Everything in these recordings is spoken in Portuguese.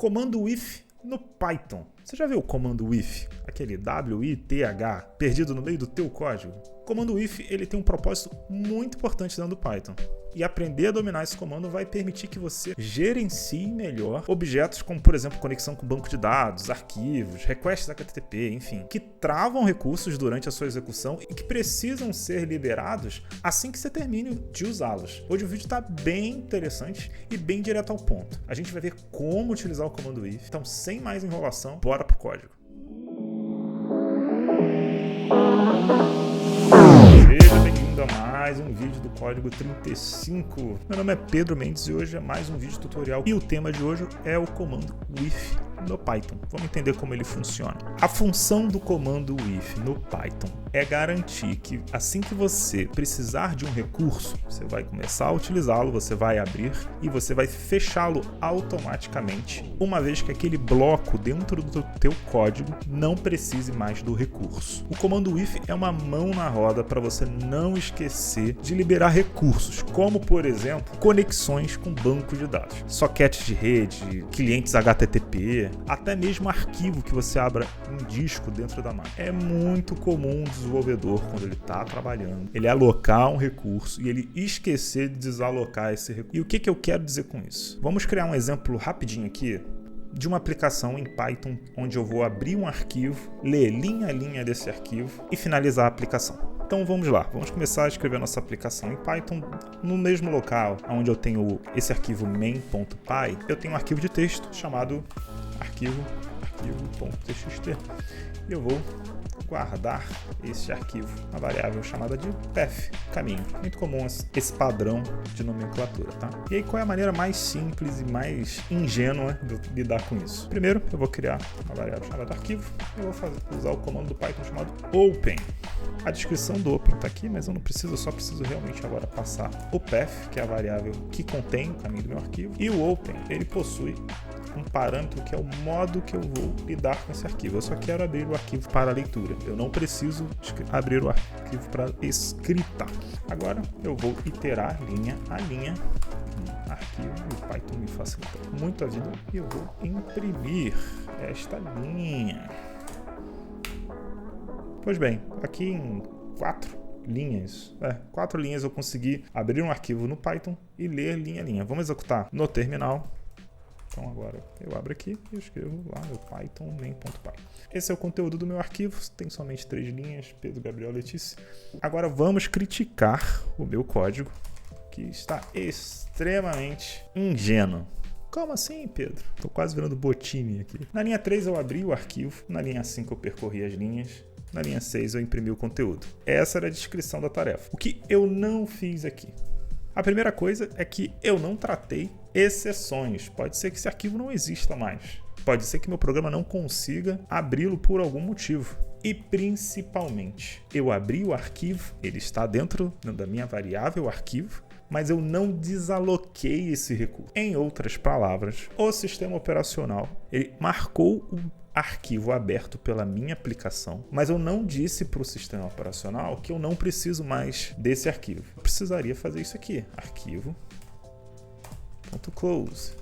Comando if no Python. Você já viu o comando if? Aquele W-I-T-H perdido no meio do teu código? O comando if ele tem um propósito muito importante dentro do Python. E aprender a dominar esse comando vai permitir que você gerencie melhor objetos como, por exemplo, conexão com banco de dados, arquivos, requests HTTP, enfim, que travam recursos durante a sua execução e que precisam ser liberados assim que você termine de usá-los. Hoje o vídeo está bem interessante e bem direto ao ponto. A gente vai ver como utilizar o comando if. Então, sem mais enrolação, bora pro código. Seja bem-vindo a mais um vídeo do Código 35. Meu nome é Pedro Mendes e hoje é mais um vídeo tutorial. E o tema de hoje é o comando if no Python. Vamos entender como ele funciona. A função do comando if no Python é garantir que assim que você precisar de um recurso, você vai começar a utilizá-lo, você vai abrir e você vai fechá-lo automaticamente, uma vez que aquele bloco dentro do teu código não precise mais do recurso. O comando if é uma mão na roda para você não esquecer de liberar recursos, como por exemplo, conexões com banco de dados, sockets de rede, clientes HTTP, até mesmo arquivo que você abra um disco dentro da máquina. É muito comum o desenvolvedor, quando ele está trabalhando, ele alocar um recurso e ele esquecer de desalocar esse recurso. E o que eu quero dizer com isso? Vamos criar um exemplo rapidinho aqui de uma aplicação em Python onde eu vou abrir um arquivo, ler linha a linha desse arquivo e finalizar a aplicação. Então vamos lá, vamos começar a escrever a nossa aplicação em Python no mesmo local onde eu tenho esse arquivo main.py, eu tenho um arquivo de texto chamado arquivo.txt e eu vou guardar esse arquivo, uma variável chamada de path, caminho. Muito comum esse padrão de nomenclatura, tá? E aí qual é a maneira mais simples e mais ingênua de eu lidar com isso? Primeiro, eu vou criar uma variável chamada arquivo, eu vou usar o comando do Python chamado open. A descrição do open está aqui, mas eu não preciso, eu só preciso realmente agora passar o path, que é a variável que contém o caminho do meu arquivo, e o open, ele possui um parâmetro que é o modo que eu vou lidar com esse arquivo. Eu só quero abrir o arquivo para leitura. Eu não preciso abrir o arquivo para escrita. Agora eu vou iterar linha a linha no arquivo e o Python me facilita muito a vida e eu vou imprimir esta linha. Pois bem, aqui em 4 linhas eu consegui abrir um arquivo no Python e ler linha a linha. Vamos executar no terminal. Então agora eu abro aqui e escrevo lá no Python main.py. Esse é o conteúdo do meu arquivo, tem somente 3 linhas, Pedro, Gabriel, Letícia. Agora vamos criticar o meu código, que está extremamente ingênuo. Como assim, Pedro? Estou quase virando Botini aqui. Na linha 3 eu abri o arquivo, na linha 5 eu percorri as linhas, na linha 6 eu imprimi o conteúdo. Essa era a descrição da tarefa. O que eu não fiz aqui? A primeira coisa é que eu não tratei exceções. Pode ser que esse arquivo não exista mais. Pode ser que meu programa não consiga abri-lo por algum motivo. E principalmente, eu abri o arquivo, ele está dentro da minha variável arquivo, mas eu não desaloquei esse recurso. Em outras palavras, o sistema operacional ele marcou o arquivo aberto pela minha aplicação, mas eu não disse para o sistema operacional que eu não preciso mais desse arquivo. Eu precisaria fazer isso aqui, arquivo.close.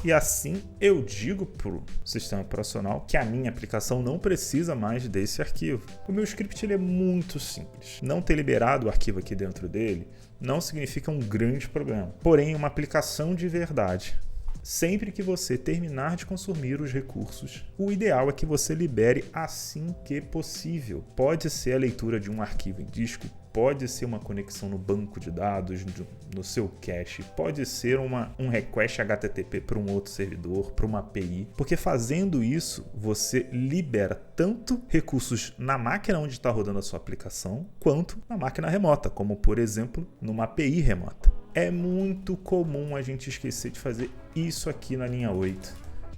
E assim eu digo para o sistema operacional que a minha aplicação não precisa mais desse arquivo. O meu script ele é muito simples. Não ter liberado o arquivo aqui dentro dele não significa um grande problema. Porém, uma aplicação de verdade, sempre que você terminar de consumir os recursos, o ideal é que você libere assim que possível. Pode ser a leitura de um arquivo em disco, pode ser uma conexão no banco de dados, no seu cache, pode ser um request HTTP para um outro servidor, para uma API, porque fazendo isso, você libera tanto recursos na máquina onde está rodando a sua aplicação, quanto na máquina remota, como por exemplo, numa API remota. É muito comum a gente esquecer de fazer isso aqui na linha 8.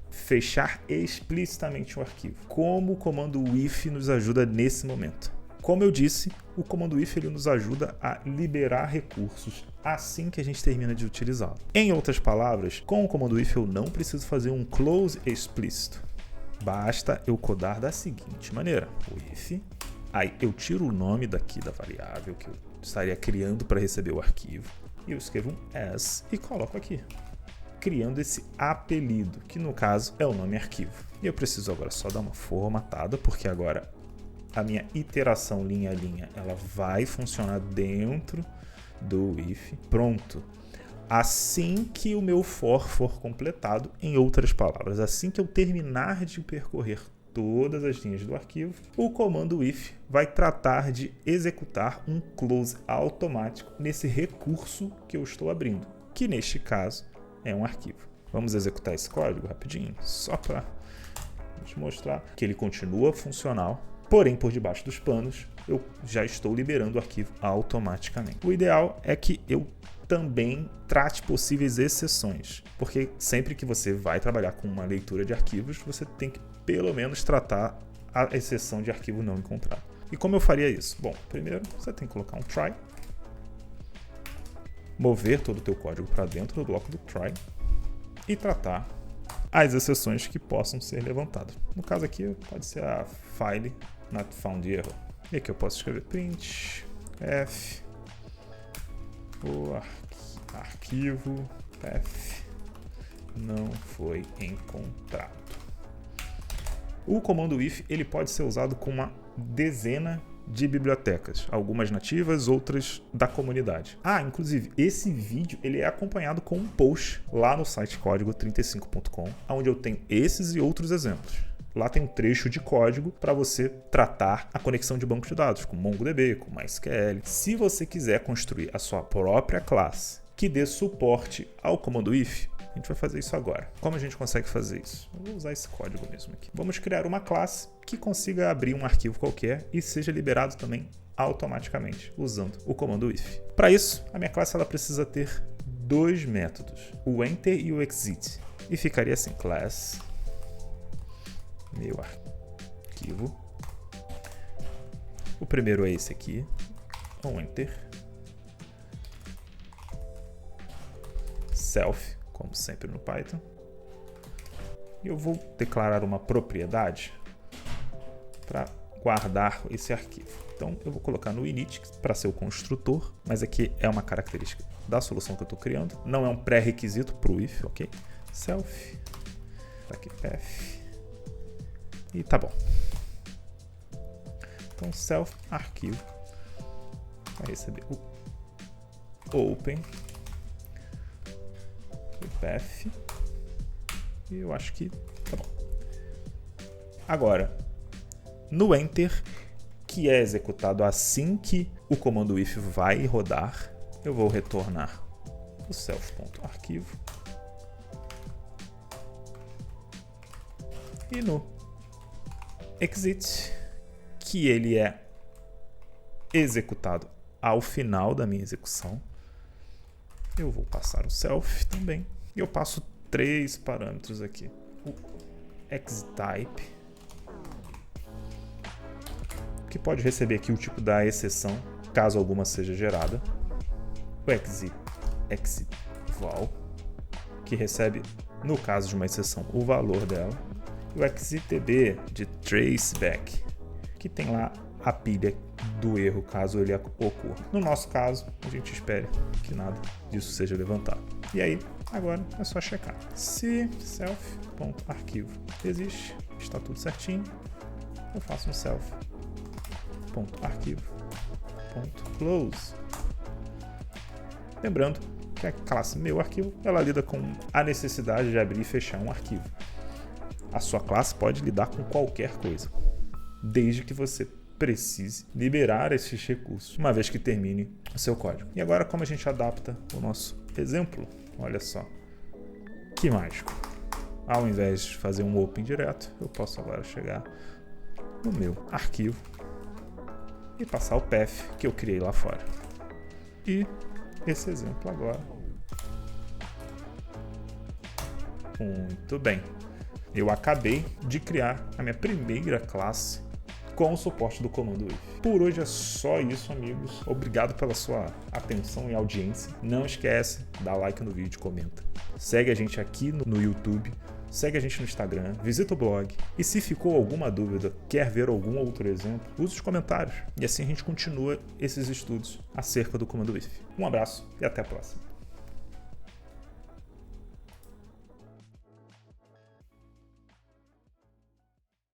Fechar explicitamente o arquivo. Como o comando if nos ajuda nesse momento? Como eu disse, o comando if ele nos ajuda a liberar recursos assim que a gente termina de utilizá-lo. Em outras palavras, com o comando if eu não preciso fazer um close explícito. Basta eu codar da seguinte maneira. O if, aí eu tiro o nome daqui da variável que eu estaria criando para receber o arquivo. E eu escrevo um as e coloco aqui. criando esse apelido, que no caso é o nome arquivo. E eu preciso agora só dar uma formatada, porque agora a minha iteração linha a linha ela vai funcionar dentro do if. Pronto. Assim que o meu for completado, em outras palavras, assim que eu terminar de percorrer todas as linhas do arquivo, o comando if vai tratar de executar um close automático nesse recurso que eu estou abrindo, que neste caso é um arquivo. Vamos executar esse código rapidinho, só para te mostrar que ele continua funcional, porém por debaixo dos panos eu já estou liberando o arquivo automaticamente. O ideal é que eu também trate possíveis exceções, porque sempre que você vai trabalhar com uma leitura de arquivos, você tem que pelo menos tratar a exceção de arquivo não encontrado. E como eu faria isso? Bom, primeiro você tem que colocar um try, mover todo o teu código para dentro do bloco do try e tratar as exceções que possam ser levantadas. No caso aqui pode ser a file not found error. E aqui eu posso escrever print f o arquivo path não foi encontrado. O comando if ele pode ser usado com uma dezena de bibliotecas, algumas nativas, outras da comunidade. Inclusive, esse vídeo ele é acompanhado com um post lá no site código35.com, onde eu tenho esses e outros exemplos. Lá tem um trecho de código para você tratar a conexão de banco de dados com MongoDB, com MySQL. Se você quiser construir a sua própria classe que dê suporte ao comando if, a gente vai fazer isso agora. Como a gente consegue fazer isso? Eu vou usar esse código mesmo aqui. Vamos criar uma classe que consiga abrir um arquivo qualquer e seja liberado também automaticamente usando o comando if. Para isso, a minha classe ela precisa ter dois métodos, o enter e o exit. E ficaria assim, class meu arquivo. O primeiro é esse aqui, um enter. Self, como sempre no Python. E eu vou declarar uma propriedade para guardar esse arquivo. Então eu vou colocar no init para ser o construtor, mas aqui é uma característica da solução que eu estou criando. Não é um pré-requisito para o if, ok? Self, aqui path. E tá bom. Então self arquivo vai receber o open o path e eu acho que tá bom. Agora no enter, que é executado assim que o comando if vai rodar, eu vou retornar o self.arquivo e no exit, que ele é executado ao final da minha execução, eu vou passar o self também. E eu passo três parâmetros aqui. O exit type, que pode receber aqui o tipo da exceção, caso alguma seja gerada. O exit val, que recebe, no caso de uma exceção, o valor dela. O exitdb de traceback, que tem lá a pilha do erro caso ele ocorra. No nosso caso, a gente espera que nada disso seja levantado. E aí, agora é só checar. Se self.arquivo existe, está tudo certinho, eu faço um self.arquivo.close. Lembrando que a classe meu arquivo, ela lida com a necessidade de abrir e fechar um arquivo. A sua classe pode lidar com qualquer coisa, desde que você precise liberar esses recursos, uma vez que termine o seu código. E agora, como a gente adapta o nosso exemplo? Olha só, que mágico. Ao invés de fazer um open direto, eu posso agora chegar no meu arquivo e passar o path que eu criei lá fora. E esse exemplo agora. Muito bem. Eu acabei de criar a minha primeira classe com o suporte do comando if. Por hoje é só isso, amigos. Obrigado pela sua atenção e audiência. Não esquece, dá like no vídeo, comenta. Segue a gente aqui no YouTube, segue a gente no Instagram, visita o blog. E se ficou alguma dúvida, quer ver algum outro exemplo, use os comentários. E assim a gente continua esses estudos acerca do comando if. Um abraço e até a próxima.